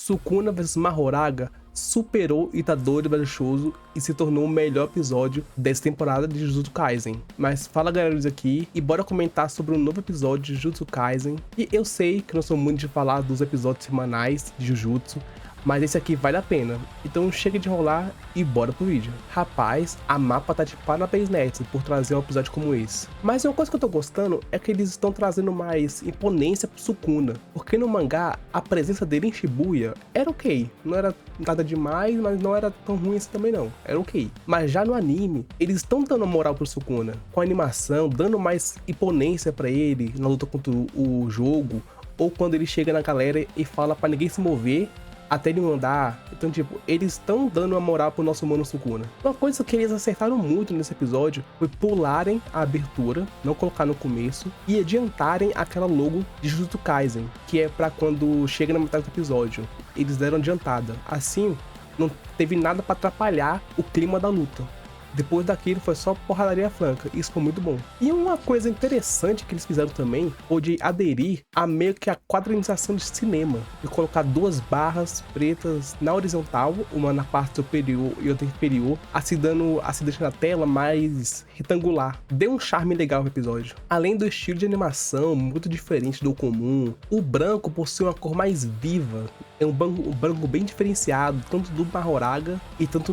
Sukuna vs Mahoraga superou Itadori vs Choso e se tornou o melhor episódio dessa temporada de Jujutsu Kaisen. Mas fala galera aqui e bora comentar sobre um novo episódio de Jujutsu Kaisen. E eu sei que não sou muito de falar dos episódios semanais de Jujutsu, mas esse aqui vale a pena. Então chega de enrolar e bora pro vídeo. Rapaz, a Mappa tá de parabéns Netsu por trazer um episódio como esse. Mas uma coisa que eu tô gostando é que eles estão trazendo mais imponência pro Sukuna. Porque no mangá, a presença dele em Shibuya era ok. Não era nada demais, mas não era tão ruim assim também não. Era ok. Mas já no anime, eles estão dando moral pro Sukuna. Com a animação, dando mais imponência pra ele na luta contra o jogo. Ou quando ele chega na galera e fala pra ninguém se mover até ele mandar. Então, tipo, eles estão dando uma moral pro nosso mano Sukuna. Uma coisa que eles acertaram muito nesse episódio foi pularem a abertura, não colocar no começo, e adiantarem aquela logo de Jujutsu Kaisen, que é pra quando chega na metade do episódio. Eles deram adiantada. Assim, não teve nada pra atrapalhar o clima da luta. Depois daquilo foi só porradaria franca, isso foi muito bom. E uma coisa interessante que eles fizeram também foi de aderir a meio que a quadrinização de cinema. E colocar duas barras pretas na horizontal, uma na parte superior e outra inferior, assim deixando a tela mais retangular. Deu um charme legal no episódio. Além do estilo de animação muito diferente do comum, o branco possui uma cor mais viva. É um branco bem diferenciado, tanto do Mahoraga e tanto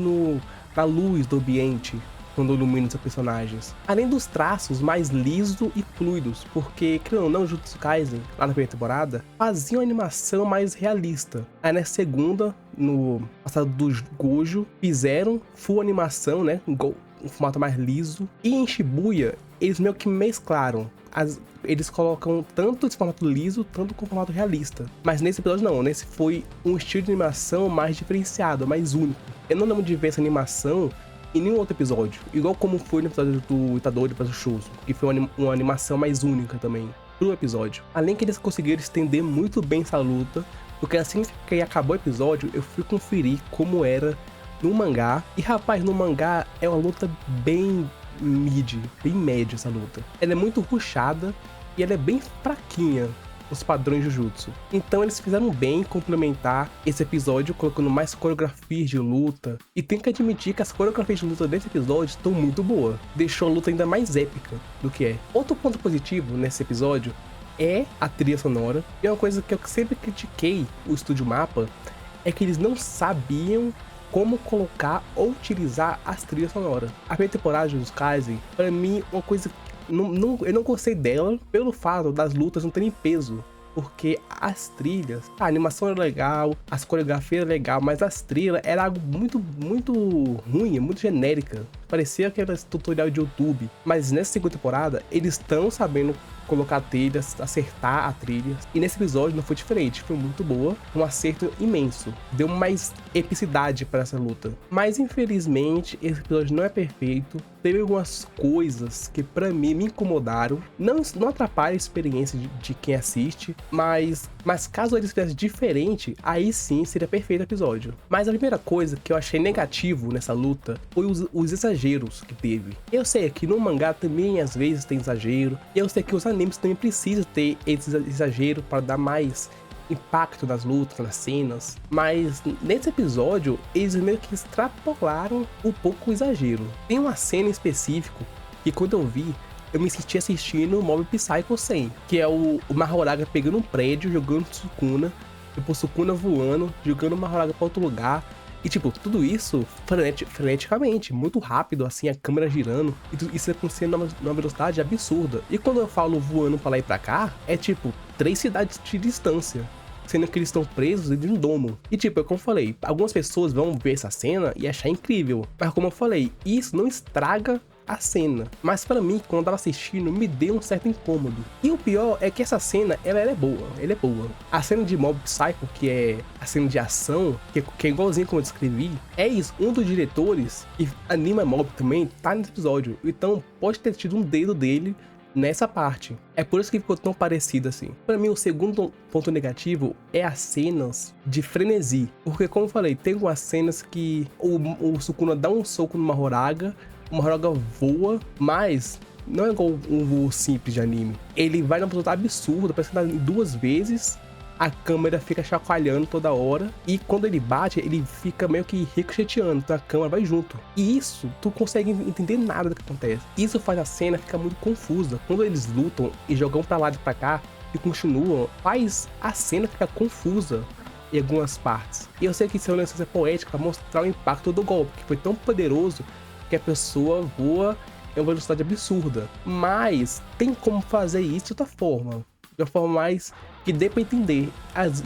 na luz do ambiente, quando ilumina os personagens. Além dos traços mais lisos e fluidos, porque, querendo ou não, Jujutsu Kaisen, lá na primeira temporada, fazia uma animação mais realista. Aí na segunda, no passado do Gojo, fizeram full animação, né, um formato mais liso. E em Shibuya, eles meio que mesclaram. Eles colocam tanto esse formato liso, tanto com formato realista. Mas nesse episódio não, nesse foi um estilo de animação mais diferenciado, mais único. Eu não lembro de ver essa animação em nenhum outro episódio, igual como foi no episódio do Itadori vs Choso, que foi uma animação mais única também pro episódio. Além que eles conseguiram estender muito bem essa luta, porque assim que acabou o episódio, eu fui conferir como era no mangá. E rapaz, no mangá é uma luta bem bem média essa luta. Ela é muito rushada e ela é bem fraquinha os padrões de Jujutsu. Então eles fizeram bem complementar esse episódio colocando mais coreografias de luta. E tem que admitir que as coreografias de luta desse episódio estão muito boas. Deixou a luta ainda mais épica do que é. Outro ponto positivo nesse episódio é a trilha sonora. E uma coisa que eu sempre critiquei o Estúdio Mappa é que eles não sabiam como colocar ou utilizar as trilhas sonoras. A primeira temporada dos Kaisen, pra mim, uma coisa eu não gostei dela pelo fato das lutas não terem peso. Porque as trilhas, a animação era legal, as coreografias eram legal, mas as trilhas era algo muito ruim, muito genérica. Parecia aqueles tutorial de YouTube. Mas nessa segunda temporada, eles estão sabendo colocar trilhas, acertar a trilha. E nesse episódio não foi diferente, foi muito boa, um acerto imenso. Deu mais epicidade para essa luta. Mas infelizmente, esse episódio não é perfeito. Teve algumas coisas que pra mim me incomodaram. Não atrapalha a experiência de quem assiste, mas caso eles fizessem diferente, aí sim seria perfeito o episódio. Mas a primeira coisa que eu achei negativo nessa luta foi os exageros que teve. Eu sei que no mangá também às vezes tem exagero, e eu sei que os animes também precisam ter esse exagero para dar mais impacto nas lutas, nas cenas, mas nesse episódio eles meio que extrapolaram um pouco o exagero. Tem uma cena em específico que quando eu vi, eu me senti assistindo Mob Psycho 100, que é o Mahoraga pegando um prédio, jogando Sukuna, depois Sukuna voando, jogando o Mahoraga pra outro lugar. E tipo, tudo isso freneticamente, muito rápido, assim, a câmera girando, e isso acontecendo numa velocidade absurda. E quando eu falo voando pra lá e pra cá, é tipo 3 cidades de distância, sendo que eles estão presos dentro de um domo. E tipo, como eu falei, algumas pessoas vão ver essa cena e achar incrível, mas como eu falei, isso não estraga a cena. Mas pra mim, quando eu tava assistindo, me deu um certo incômodo. E o pior é que essa cena, ela é boa. A cena de Mob Psycho, que é a cena de ação, que é igualzinho como eu descrevi, é isso. Um dos diretores, que anima Mob também, tá nesse episódio. Então, pode ter tido um dedo dele nessa parte. É por isso que ficou tão parecido assim. Pra mim, o segundo ponto negativo é as cenas de frenesi. Porque, como eu falei, tem algumas cenas que o Sukuna dá um soco no Mahoraga, o Mahoraga voa, mas não é igual um voo simples de anime. Ele vai numa velocidade absurda, parece que dá 2 vezes a câmera fica chacoalhando toda hora, e quando ele bate, ele fica meio que ricocheteando, então a câmera vai junto. E isso, tu consegue entender nada do que acontece. Isso faz a cena ficar muito confusa. Quando eles lutam e jogam pra lá e pra cá, e continuam, faz a cena ficar confusa em algumas partes. E eu sei que isso é uma licença poética para mostrar o impacto do golpe, que foi tão poderoso que a pessoa voa em uma velocidade absurda. Mas tem como fazer isso de outra forma, de uma forma mais que dê para entender.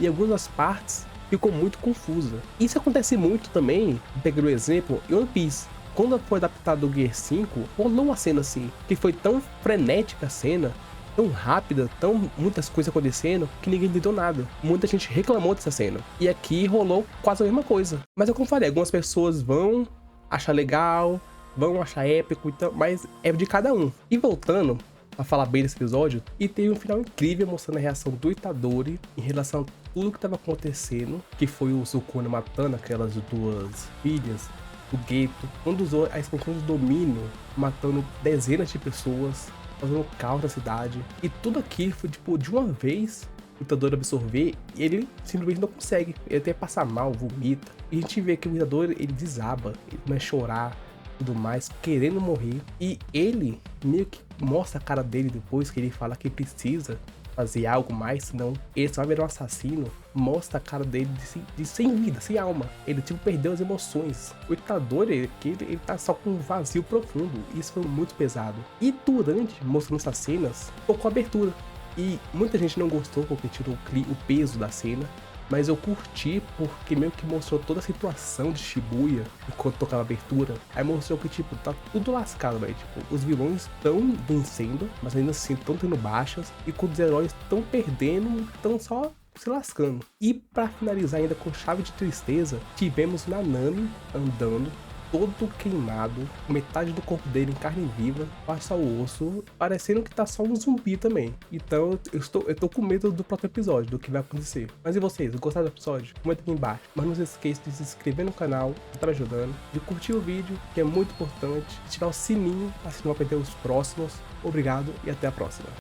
Em algumas partes ficou muito confusa. Isso acontece muito também, pegando o exemplo, em One Piece. Quando foi adaptado o Gear 5, rolou uma cena assim, que foi tão frenética a cena, tão rápida, muitas coisas acontecendo, que ninguém entendeu nada. Muita gente reclamou dessa cena. E aqui rolou quase a mesma coisa. Mas é como eu falei, algumas pessoas vão achar legal, vão achar épico, então, mas é de cada um. E voltando a falar bem desse episódio, e tem um final incrível mostrando a reação do Itadori em relação a tudo que estava acontecendo, que foi o Sukuna matando aquelas duas filhas, o Geto, quando usou a expansão de domínio, matando dezenas de pessoas, fazendo caos na cidade. E tudo aqui foi tipo, de uma vez, o Itadori absorver, e ele simplesmente não consegue. Ele até passa mal, vomita. E a gente vê que o Itadori, ele desaba, ele começa a chorar, tudo mais, querendo morrer. E ele meio que mostra a cara dele depois, que ele fala que precisa fazer algo mais, senão ele só vai virar um assassino. Mostra a cara dele de sem vida, sem alma. Ele tipo perdeu as emoções. O Itadori, ele tá só com um vazio profundo. Isso foi muito pesado. E durante mostrando essas cenas, tocou a abertura. E muita gente não gostou porque tirou o peso da cena. Mas eu curti porque meio que mostrou toda a situação de Shibuya enquanto tocava a abertura. Aí mostrou que, tipo, tá tudo lascado, velho. Tipo, os vilões estão vencendo, mas ainda assim estão tendo baixas. E quando os heróis estão perdendo, estão só se lascando. E pra finalizar ainda com chave de tristeza, tivemos Nanami andando, todo queimado, metade do corpo dele em carne viva, passa o osso, parecendo que tá só um zumbi também. Então eu tô com medo do próximo episódio, do que vai acontecer. Mas e vocês, gostaram do episódio? Comenta aqui embaixo. Mas não se esqueça de se inscrever no canal, que tá me ajudando, de curtir o vídeo, que é muito importante, ativar o sininho, assim não vai perder os próximos. Obrigado e até a próxima.